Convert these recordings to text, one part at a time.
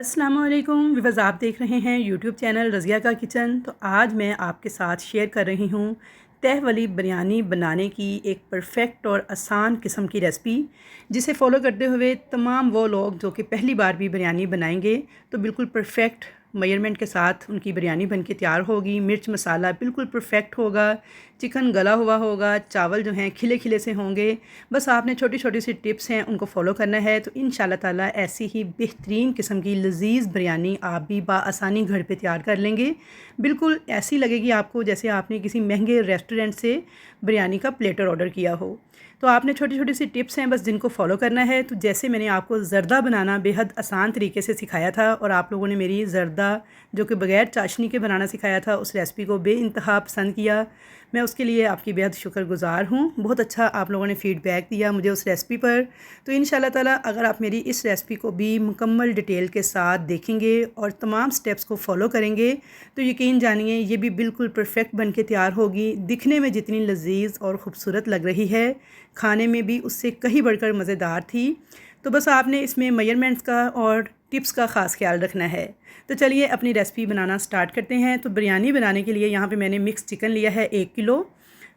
अस्सलामुअलैकुम व्यूअर्स, आप देख रहे हैं यूट्यूब चैनल रज़िया का किचन। तो आज मैं आपके साथ शेयर कर रही हूँ तह वाली बिरयानी बनाने की एक परफेक्ट और आसान किस्म की रेसिपी, जिसे फॉलो करते हुए तमाम वो लोग जो कि पहली बार भी बिरयानी बनाएंगे तो बिल्कुल परफेक्ट मेजरमेंट के साथ उनकी बिरयानी बनके तैयार होगी। मिर्च मसाला बिल्कुल परफेक्ट होगा, चिकन गला हुआ होगा, चावल जो हैं खिले खिले से होंगे। बस आपने छोटी छोटी सी टिप्स हैं उनको फॉलो करना है तो इंशाल्लाह ताला ऐसी ही बेहतरीन किस्म की लजीज़ बिरयानी आप भी आसानी घर पे तैयार कर लेंगे। बिल्कुल ऐसी लगेगी आपको जैसे आपने किसी महंगे रेस्टोरेंट से बिरयानी का प्लेटर ऑर्डर किया हो। तो आपने छोटी छोटी सी टिप्स हैं बस जिनको फॉलो करना है। तो जैसे मैंने आपको ज़र्दा बनाना बेहद आसान तरीके से सिखाया था और आप लोगों ने मेरी ज़र्दा जो कि बग़ैर चाशनी के बनाना सिखाया था उस रेसिपी को बेइंतहा पसंद किया। मैं उसके लिए आपकी बेहद शुक्रगुज़ार हूँ। बहुत अच्छा आप लोगों ने फ़ीडबैक दिया मुझे उस रेसिपी पर। तो इंशाल्लाह ताला अगर आप मेरी इस रेसिपी को भी मुकम्मल डिटेल के साथ देखेंगे और तमाम स्टेप्स को फॉलो करेंगे तो यकीन जानिए ये भी बिल्कुल परफेक्ट बन के तैयार होगी। दिखने में जितनी लजीज़ और ख़ूबसूरत लग रही है, खाने में भी उससे कहीं बढ़कर मज़ेदार थी। तो बस आपने इसमें मेजरमेंट्स का और टिप्स का ख़ास ख्याल रखना है। तो चलिए अपनी रेसिपी बनाना स्टार्ट करते हैं। तो बिरयानी बनाने के लिए यहाँ पे मैंने मिक्स चिकन लिया है 1 किलो।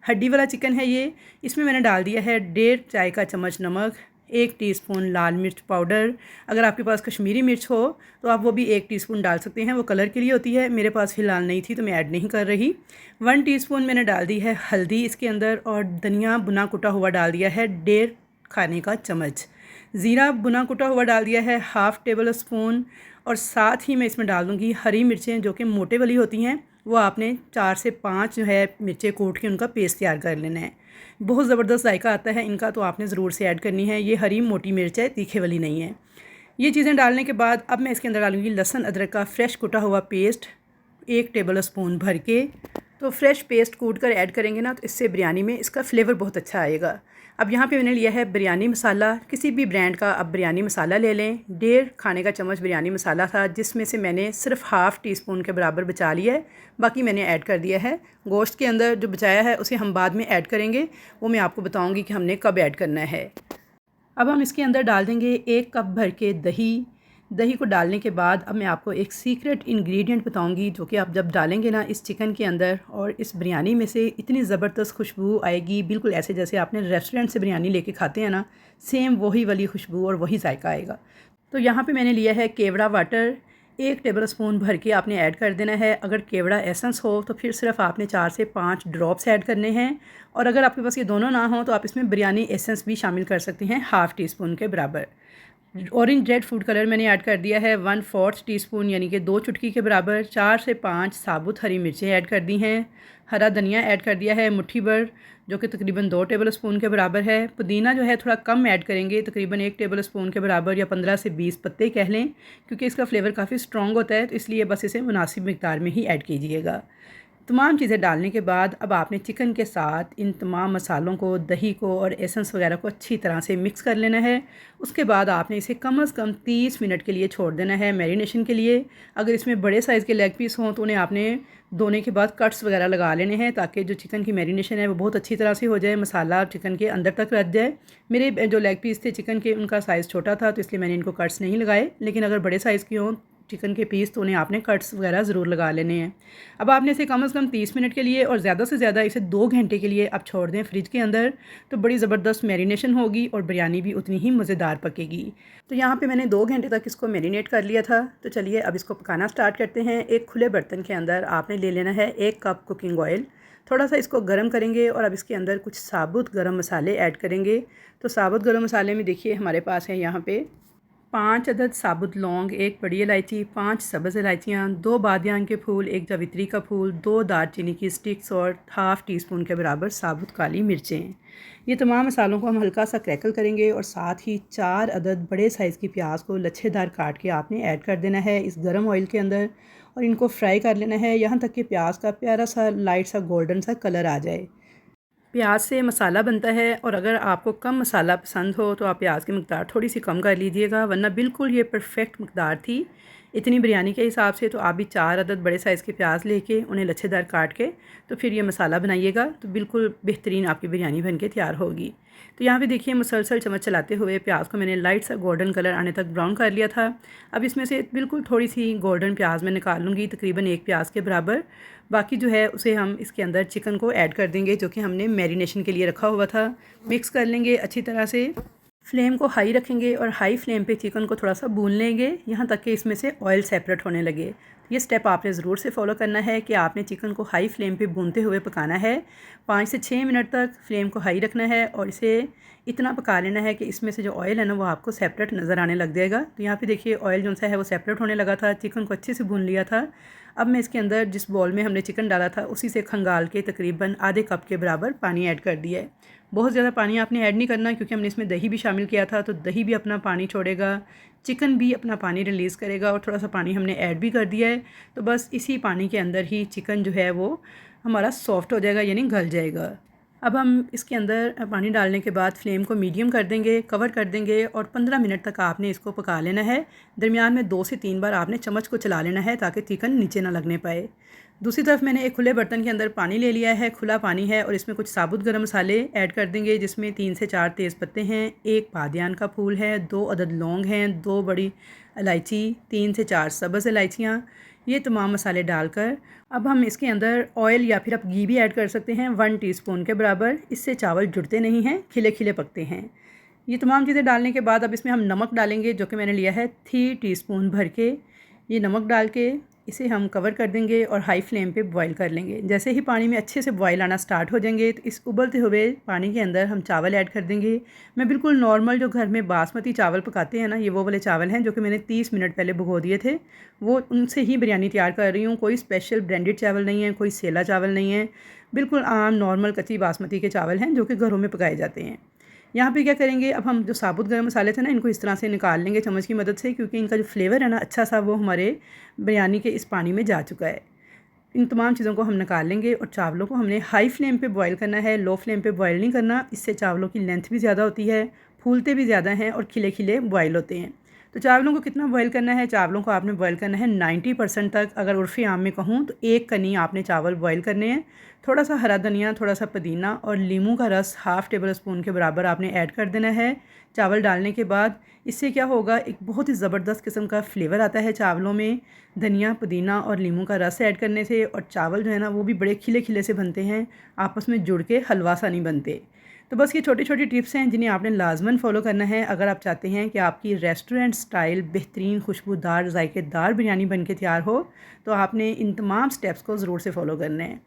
हड्डी वाला चिकन है ये। इसमें मैंने डाल दिया है 1.5 चाय का चम्मच नमक, 1 टीस्पून लाल मिर्च पाउडर। अगर आपके पास कश्मीरी मिर्च हो तो आप वो भी 1 टीस्पून डाल सकते हैं, वो कलर के लिए होती है। मेरे पास फ़िलहाल नहीं थी तो मैं ऐड नहीं कर रही। 1 टीस्पून मैंने डाल दी है हल्दी इसके अंदर और धनिया भुना कुटा हुआ डाल दिया है 1.5 खाने का चम्मच। ज़ीरा भुना कुटा हुआ डाल दिया है हाफ़ टेबल स्पून। और साथ ही मैं इसमें डाल दूँगी हरी मिर्चें जो कि मोटे वाली होती हैं, वो आपने 4 से 5 जो है मिर्चें कूट के उनका पेस्ट तैयार कर लेना है। बहुत ज़बरदस्त जायका आता है इनका, तो आपने ज़रूर से ऐड करनी है। ये हरी मोटी मिर्च है, तीखे वाली नहीं है। ये चीज़ें डालने के बाद अब मैं इसके अंदर डालूँगी लहसुन अदरक का फ्रेश कुटा हुआ पेस्ट 1 टेबल स्पून भर के। तो फ्रेश पेस्ट कूट कर ऐड करेंगे ना तो इससे बिरयानी में इसका फ्लेवर बहुत अच्छा आएगा। अब यहाँ पे मैंने लिया है बिरयानी मसाला, किसी भी ब्रांड का आप बिरयानी मसाला ले लें। 1.5 खाने का चम्मच बिरयानी मसाला था जिसमें से मैंने सिर्फ हाफ़ टी स्पून के बराबर बचा लिया है, बाकी मैंने ऐड कर दिया है गोश्त के अंदर। जो बचाया है उसे हम बाद में ऐड करेंगे, वो मैं आपको बताऊँगी कि हमने कब ऐड करना है। अब हम इसके अंदर डाल देंगे 1 कप भर के दही। दही को डालने के बाद अब मैं आपको एक सीक्रेट इंग्रेडिएंट बताऊंगी जो कि आप जब डालेंगे ना इस चिकन के अंदर और इस बिरयानी में से इतनी ज़बरदस्त खुशबू आएगी, बिल्कुल ऐसे जैसे आपने रेस्टोरेंट से बिरयानी लेके खाते हैं ना, सेम वही वाली खुशबू और वही जायका आएगा। तो यहाँ पे मैंने लिया है केवड़ा वाटर, 1 टेबल स्पून भर के आपने ऐड कर देना है। अगर केवड़ा एसेंस हो तो फिर सिर्फ आपने 4 से 5 ड्रॉप्स ऐड करने हैं, और अगर आपके पास ये दोनों ना हो तो आप इसमें बिरयानी एसेंस भी शामिल कर सकते हैं हाफ़ टी स्पून के बराबर। ऑरेंज रेड फूड कलर मैंने ऐड कर दिया है 1/4 टीस्पून, यानी कि 2 चुटकी के बराबर। 4 से 5 साबुत हरी मिर्चें ऐड कर दी हैं। हरा धनिया ऐड कर दिया है मुट्ठी भर, जो कि तकरीबन 2 टेबल स्पून के बराबर है। पुदीना जो है थोड़ा कम ऐड करेंगे, तकरीबन 1 टेबल स्पून के बराबर या 15 से 20 पत्ते कह लें, क्योंकि इसका फ्लेवर काफ़ी स्ट्रॉन्ग होता है, तो इसलिए बस इसे मुनासिब मिकदार में ही ऐड कीजिएगा। तमाम चीज़ें डालने के बाद अब आपने चिकन के साथ इन तमाम मसालों को, दही को और एसेंस वगैरह को अच्छी तरह से मिक्स कर लेना है। उसके बाद आपने इसे कम से कम 30 मिनट के लिए छोड़ देना है मैरिनेशन के लिए। अगर इसमें बड़े साइज़ के लेग पीस हों तो उन्हें आपने धोने के बाद कट्स वगैरह लगा लेने हैं, ताकि जो चिकन की मैरिनेशन है वो बहुत अच्छी तरह से हो जाए, मसाला चिकन के अंदर तक रच जाए। मेरे जो लेग पीस थे चिकन के उनका साइज़ छोटा था तो इसलिए मैंने इनको कट्स नहीं लगाए, लेकिन अगर बड़े साइज़ की हों चिकन के पीस तो उन्हें आपने कट्स वगैरह ज़रूर लगा लेने हैं। अब आपने इसे कम से कम 30 मिनट के लिए और ज़्यादा से ज़्यादा इसे 2 घंटे के लिए आप छोड़ दें फ्रिज के अंदर, तो बड़ी ज़बरदस्त मैरिनेशन होगी और बिरयानी भी उतनी ही मज़ेदार पकेगी। तो यहाँ पे मैंने 2 घंटे तक इसको मैरिनेट कर लिया था। तो चलिए अब इसको पकाना स्टार्ट करते हैं। एक खुले बर्तन के अंदर आपने ले लेना है 1 कप कुकिंग ऑयल। थोड़ा सा इसको गर्म करेंगे और अब इसके अंदर कुछ साबुत गरम मसाले ऐड करेंगे। तो साबुत गरम मसाले में देखिए हमारे पास है यहाँ पे 5 अदद साबुत लौंग, 1 बड़ी इलायची, 5 सब्ज़ इलायचियाँ, 2 बादियान के फूल, 1 जावित्री का फूल, 2 दालचीनी की स्टिक्स और हाफ़ टी स्पून के बराबर साबुत काली मिर्चें। ये तमाम मसालों को हम हल्का सा क्रैकल करेंगे और साथ ही 4 अदद बड़े साइज़ की प्याज को लच्छेदार काट के आपने ऐड कर देना है इस गर्म ऑयल के अंदर, और इनको फ्राई कर लेना है यहाँ तक कि प्याज का प्यारा सा लाइट सा गोल्डन सा कलर आ जाए। प्याज से मसाला बनता है, और अगर आपको कम मसाला पसंद हो तो आप प्याज की मकदार थोड़ी सी कम कर लीजिएगा, वरना बिल्कुल ये परफेक्ट मकदार थी। इतनी बिरयानी के हिसाब से तो आप भी 4 अदद बड़े साइज़ के प्याज लेके उन्हें लच्छेदार काट के तो फिर ये मसाला बनाइएगा तो बिल्कुल बेहतरीन आपकी बिरयानी बन के तैयार होगी। तो यहाँ पे देखिए मुसलसल चम्मच चलाते हुए प्याज को मैंने लाइट सा गोल्डन कलर आने तक ब्राउन कर लिया था। अब इसमें से बिल्कुल थोड़ी सी गोल्डन प्याज मैं निकाल लूँगी, तकरीबन 1 प्याज के बराबर। बाकी जो है उसे हम इसके अंदर चिकन को ऐड कर देंगे जो कि हमने मैरिनेशन के लिए रखा हुआ था। मिक्स कर लेंगे अच्छी तरह से। फ्लेम को हाई रखेंगे और हाई फ्लेम पे चिकन को थोड़ा सा भून लेंगे यहाँ तक कि इसमें से ऑयल सेपरेट होने लगे। ये स्टेप आपने ज़रूर से फॉलो करना है कि आपने चिकन को हाई फ्लेम पे भूनते हुए पकाना है। 5 से 6 मिनट तक फ्लेम को हाई रखना है और इसे इतना पका लेना है कि इसमें से जो ऑयल है ना वो आपको सेपरेट नज़र आने लग जाएगा। तो यहाँ पे देखिए ऑयल जो सा है वो सेपरेट होने लगा था, चिकन को अच्छे से भून लिया था। अब मैं इसके अंदर जिस बॉल में हमने चिकन डाला था उसी से खंगाल के तकरीबन आधे कप के बराबर पानी ऐड कर दिया है। बहुत ज़्यादा पानी आपने ऐड नहीं करना क्योंकि हमने इसमें दही भी शामिल किया था, तो दही भी अपना पानी छोड़ेगा, चिकन भी अपना पानी रिलीज़ करेगा और थोड़ा सा पानी हमने ऐड भी कर दिया है। तो बस इसी पानी के अंदर ही चिकन जो है वो हमारा सॉफ्ट हो जाएगा, यानी गल जाएगा। अब हम इसके अंदर पानी डालने के बाद फ्लेम को मीडियम कर देंगे, कवर कर देंगे और 15 मिनट तक आपने इसको पका लेना है। दरमियान में 2 से 3 बार आपने चम्मच को चला लेना है ताकि चिकन नीचे ना लगने पाए। दूसरी तरफ मैंने एक खुले बर्तन के अंदर पानी ले लिया है, खुला पानी है और इसमें कुछ साबुत गरम मसाले ऐड कर देंगे जिसमें 3 से 4 तेज़ पत्ते हैं, 1 बादियान का फूल है, 2 अदद लौंग हैं, 2 बड़ी इलायची, 3 से 4 सब्ज़ इलायचियाँ। ये तमाम मसाले डालकर अब हम इसके अंदर ऑयल या फिर आप घी भी ऐड कर सकते हैं 1 टीस्पून के बराबर। इससे चावल जुड़ते नहीं हैं, खिले खिले पकते हैं। ये तमाम चीज़ें डालने के बाद अब इसमें हम नमक डालेंगे जो कि मैंने लिया है 3 टीस्पून भर के। ये नमक डाल के इसे हम कवर कर देंगे और हाई फ्लेम पे बॉईल कर लेंगे। जैसे ही पानी में अच्छे से बॉईल आना स्टार्ट हो जाएंगे तो इस उबलते हुए पानी के अंदर हम चावल ऐड कर देंगे। मैं बिल्कुल नॉर्मल जो घर में बासमती चावल पकाते हैं ना, ये वो वाले चावल हैं जो कि मैंने 30 मिनट पहले भिगो दिए थे, वो उनसे ही बिरयानी तैयार कर रही हूँ। कोई स्पेशल ब्रांडेड चावल नहीं है, कोई सेला चावल नहीं है, बिल्कुल आम नॉर्मल कच्ची बासमती के चावल हैं जो कि घरों में पकाए जाते हैं। यहाँ पे क्या करेंगे, अब हम जो साबुत गरम मसाले थे ना इनको इस तरह से निकाल लेंगे चम्मच की मदद से, क्योंकि इनका जो फ्लेवर है ना अच्छा सा वो हमारे बिरयानी के इस पानी में जा चुका है। इन तमाम चीज़ों को हम निकाल लेंगे और चावलों को हमने हाई फ्लेम पे बॉईल करना है, लो फ्लेम पे बॉईल नहीं करना। इससे चावलों की लेंथ भी ज़्यादा होती है, फूलते भी ज़्यादा हैं और खिले खिले बॉईल होते हैं। तो चावलों को कितना बॉईल करना है, चावलों को आपने बॉईल करना है 90% तक। अगर उर्फ़ी आम में कहूँ तो 1 कनी आपने चावल बॉईल करने हैं। थोड़ा सा हरा धनिया, थोड़ा सा पुदीना और नींबू का रस 1/2 टेबल स्पून के बराबर आपने ऐड कर देना है चावल डालने के बाद। इससे क्या होगा, एक बहुत ही ज़बरदस्त किस्म का फ्लेवर आता है चावलों में, धनिया, पुदीना और नींबू का रस ऐड करने से। और चावल जो है ना वो भी बड़े खिले खिले से बनते हैं, आपस में जुड़ के हलवा सा नहीं बनते। तो बस ये छोटी छोटी टिप्स हैं जिन्हें आपने लाजमन फ़ॉलो करना है अगर आप चाहते हैं कि आपकी रेस्टोरेंट स्टाइल बेहतरीन खुशबूदार जायकेदार बिरयानी बन के तैयार हो। तो आपने इन तमाम स्टेप्स को ज़रूर से फ़ॉलो करना है।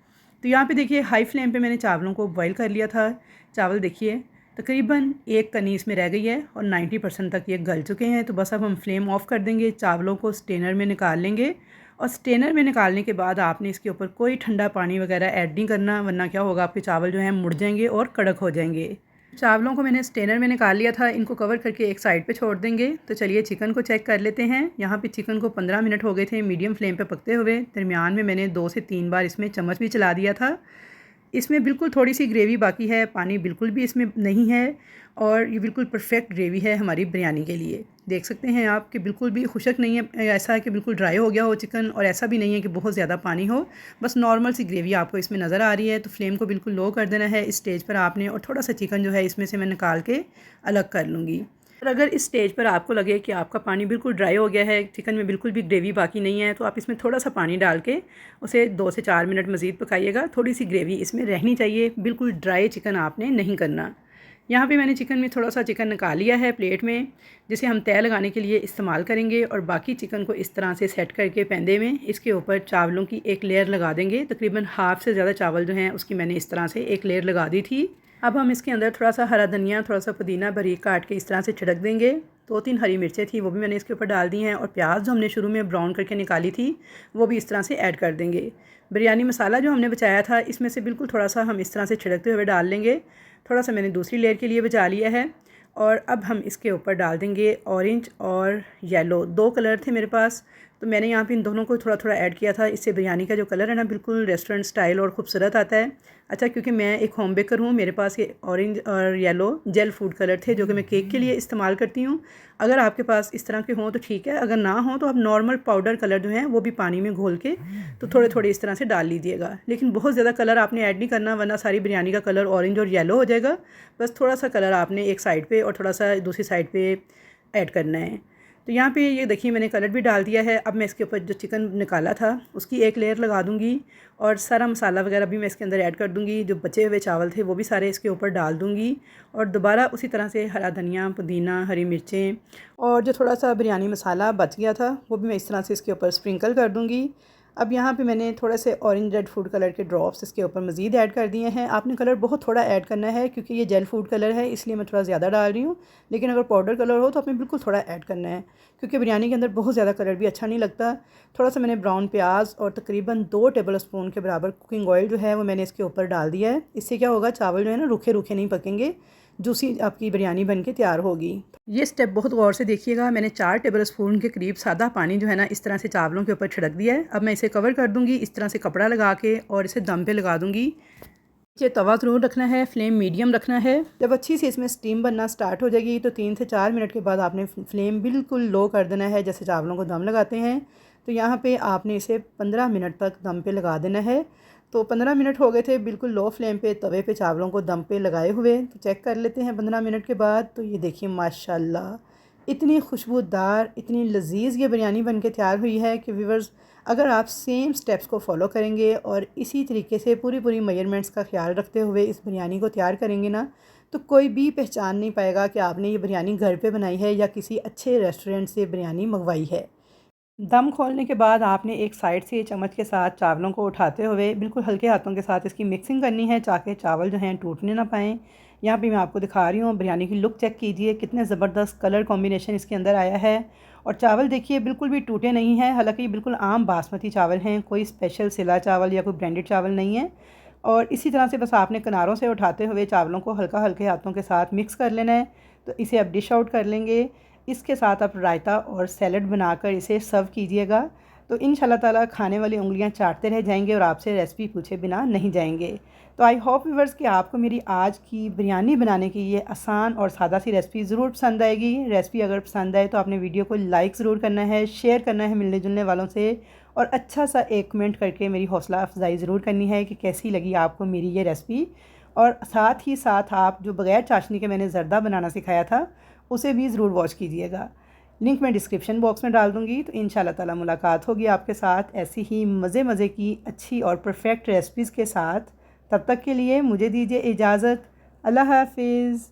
तो यहाँ पे देखिए हाई फ्लेम पे मैंने चावलों को बॉईल कर लिया था। चावल देखिए तकरीबन 1 कनी इसमें रह गई है और 90% तक ये गल चुके हैं। तो बस अब हम फ्लेम ऑफ़ कर देंगे, चावलों को स्टेनर में निकाल लेंगे और स्टेनर में निकालने के बाद आपने इसके ऊपर कोई ठंडा पानी वगैरह ऐड नहीं करना, वरना क्या होगा आपके चावल जो हैं मुड़ जाएंगे और कड़क हो जाएंगे। चावलों को मैंने स्टेनर में निकाल लिया था, इनको कवर करके एक साइड पे छोड़ देंगे। तो चलिए चिकन को चेक कर लेते हैं। यहाँ पे चिकन को 15 मिनट हो गए थे मीडियम फ्लेम पे पकते हुए। दरमियान में मैंने 2 से 3 बार इसमें चम्मच भी चला दिया था। इसमें बिल्कुल थोड़ी सी ग्रेवी बाकी है, पानी बिल्कुल भी इसमें नहीं है और ये बिल्कुल परफेक्ट ग्रेवी है हमारी बिरयानी के लिए। देख सकते हैं आप कि बिल्कुल भी खुशक नहीं है, ऐसा है कि बिल्कुल ड्राई हो गया हो चिकन, और ऐसा भी नहीं है कि बहुत ज़्यादा पानी हो, बस नॉर्मल सी ग्रेवी आपको इसमें नज़र आ रही है। तो फ्लेम को बिल्कुल लो कर देना है इस स्टेज पर आपने, और थोड़ा सा चिकन जो है इसमें से मैं निकाल के अलग कर लूँगी। और अगर इस स्टेज पर आपको लगे कि आपका पानी बिल्कुल ड्राई हो गया है, चिकन में बिल्कुल भी ग्रेवी बाकी नहीं है, तो आप इसमें थोड़ा सा पानी डाल के उसे 2 से 4 मिनट मज़ीद पकाइएगा। थोड़ी सी ग्रेवी इसमें रहनी चाहिए, बिल्कुल ड्राई चिकन आपने नहीं करना। यहाँ पे मैंने चिकन में थोड़ा सा चिकन निकाल लिया है प्लेट में, जिसे हम तय लगाने के लिए इस्तेमाल करेंगे। और बाकी चिकन को इस तरह से सेट करके पैंदे में इसके ऊपर चावलों की एक लेयर लगा देंगे। तकरीबन हाफ़ से ज़्यादा चावल जो हैं उसकी मैंने इस तरह से एक लेयर लगा दी थी। अब हम इसके अंदर थोड़ा सा हरा धनिया, थोड़ा सा पुदीना बारीक काट के इस तरह से छिड़क देंगे। 2-3 हरी मिर्चें थी वो भी मैंने इसके ऊपर डाल दी हैं, और प्याज जो हमने शुरू में ब्राउन करके निकाली थी वो भी इस तरह से ऐड कर देंगे। बिरयानी मसाला जो हमने बचाया था इसमें से बिल्कुल थोड़ा सा हम इस तरह से छिड़कते हुए डाल लेंगे। थोड़ा सा मैंने दूसरी लेयर के लिए बचा लिया है। और अब हम इसके ऊपर डाल देंगे ऑरेंज और येलो, 2 कलर थे मेरे पास, तो मैंने यहाँ पे इन दोनों को थोड़ा थोड़ा ऐड किया था। इससे बिरयानी का जो कलर है ना बिल्कुल रेस्टोरेंट स्टाइल और ख़ूबसूरत आता है। अच्छा, क्योंकि मैं एक होम बेकर हूँ, मेरे पास ये ऑरेंज और येलो जेल फूड कलर थे जो कि मैं केक के लिए इस्तेमाल करती हूँ। अगर आपके पास इस तरह के हों तो ठीक है, अगर ना हो तो आप नॉर्मल पाउडर कलर जो हैं वो भी पानी में घोल के तो थोड़े थोड़े इस तरह से डाल लीजिएगा। लेकिन बहुत ज़्यादा कलर आपने ऐड नहीं करना, वरना सारी बिरयानी का कलर ऑरेंज और येलो हो जाएगा। बस थोड़ा सा कलर आपने एक साइड पे और थोड़ा सा दूसरी साइड पे ऐड करना है। तो यहाँ पे ये देखिए मैंने कलर भी डाल दिया है। अब मैं इसके ऊपर जो चिकन निकाला था उसकी एक लेयर लगा दूँगी और सारा मसाला वगैरह भी मैं इसके अंदर ऐड कर दूँगी। जो बचे हुए चावल थे वो भी सारे इसके ऊपर डाल दूँगी और दोबारा उसी तरह से हरा धनिया, पुदीना, हरी मिर्चें और जो थोड़ा सा बिरयानी मसाला बच गया था वो भी मैं इस तरह से इसके ऊपर स्प्रिंकल कर दूँगी। अब यहाँ पे मैंने थोड़े से ऑरेंज रेड फूड कलर के ड्रॉप्स इसके ऊपर मज़ीद ऐड कर दिए हैं। आपने कलर बहुत थोड़ा ऐड करना है क्योंकि ये जेल फूड कलर है, इसलिए मैं थोड़ा ज़्यादा डाल रही हूँ। लेकिन अगर पाउडर कलर हो तो आपने बिल्कुल थोड़ा ऐड करना है, क्योंकि बिरयानी के अंदर बहुत ज़्यादा कलर भी अच्छा नहीं लगता। थोड़ा सा मैंने ब्राउन प्याज और तकरीबन 2 टेबल स्पून के बराबर कुकिंग ऑयल जो है वो मैंने इसके ऊपर डाल दिया है। इससे क्या होगा, चावल जो है ना रूखे रूखे नहीं पकेंगे, जूसी आपकी बिरयानी बन के तैयार होगी। ये स्टेप बहुत गौर से देखिएगा। मैंने 4 टेबल स्पून के करीब सादा पानी जो है ना इस तरह से चावलों के ऊपर छिड़क दिया है। अब मैं इसे कवर कर दूँगी इस तरह से कपड़ा लगा के और इसे दम पे लगा दूँगी। ये तवा ज़रूर रखना है, फ्लेम मीडियम रखना है। जब अच्छी सी इसमें स्टीम बनना स्टार्ट हो जाएगी तो 3 से 4 मिनट के बाद आपने फ्लेम बिल्कुल लो कर देना है, जैसे चावलों को दम लगाते हैं। तो यहाँ पे आपने इसे 15 मिनट तक दम पे लगा देना है। तो 15 मिनट हो गए थे बिल्कुल लो फ्लेम पे तवे पे चावलों को दम पे लगाए हुए। तो चेक कर लेते हैं 15 मिनट के बाद। तो ये देखिए माशाल्लाह इतनी खुशबूदार, इतनी लजीज़ ये बिरयानी बन के तैयार हुई है कि व्यूअर्स, अगर आप सेम स्टेप्स को फॉलो करेंगे और इसी तरीके से पूरी मेजरमेंट्स का ख्याल रखते हुए इस बिरयानी को तैयार करेंगे ना, तो कोई भी पहचान नहीं पाएगा कि आपने ये बिरयानी घर पे बनाई है या किसी अच्छे रेस्टोरेंट से बिरयानी मंगवाई है। दम खोलने के बाद आपने एक साइड से चम्मच के साथ चावलों को उठाते हुए बिल्कुल हल्के हाथों के साथ इसकी मिक्सिंग करनी है ताकि चावल जो हैं टूटने ना पाएँ। यहाँ पे मैं आपको दिखा रही हूँ, बिरयानी की लुक चेक कीजिए, कितने ज़बरदस्त कलर कॉम्बिनेशन इसके अंदर आया है। और चावल देखिए बिल्कुल भी टूटे नहीं हैं, हालांकि ये बिल्कुल आम बासमती चावल हैं, कोई स्पेशल सिला चावल या कोई ब्रांडेड चावल नहीं है। और इसी तरह से बस आपने किनारों से उठाते हुए चावलों को हल्के हाथों के साथ मिक्स कर लेना है। तो इसे अब डिश आउट कर लेंगे। इसके साथ आप रायता और सैलड बनाकर इसे सर्व कीजिएगा। तो इंशाल्लाह ताला खाने वाली उंगलियां चाटते रह जाएंगे और आपसे रेसिपी पूछे बिना नहीं जाएंगे। तो आई होप व्यूअर्स कि आपको मेरी आज की बिरयानी बनाने की ये आसान और सादा सी रेसिपी ज़रूर पसंद आएगी। रेसिपी अगर पसंद आए तो आपने वीडियो को लाइक ज़रूर करना है, शेयर करना है मिलने जुलने वालों से, और अच्छा सा एक कमेंट करके मेरी हौसला अफजाई ज़रूर करनी है कि कैसी लगी आपको मेरी ये रेसिपी। और साथ ही साथ आप जो बग़ैर चाशनी के मैंने ज़र्दा बनाना सिखाया था उसे भी ज़रूर वॉच कीजिएगा। लिंक मैं डिस्क्रिप्शन बॉक्स में डाल दूँगी। तो इंशाल्लाह ताला मुलाकात होगी आपके साथ ऐसी ही मज़े की अच्छी और परफेक्ट रेसिपीज़ के साथ। तब तक के लिए मुझे दीजिए इजाज़त। अल्लाह हाफ़िज़।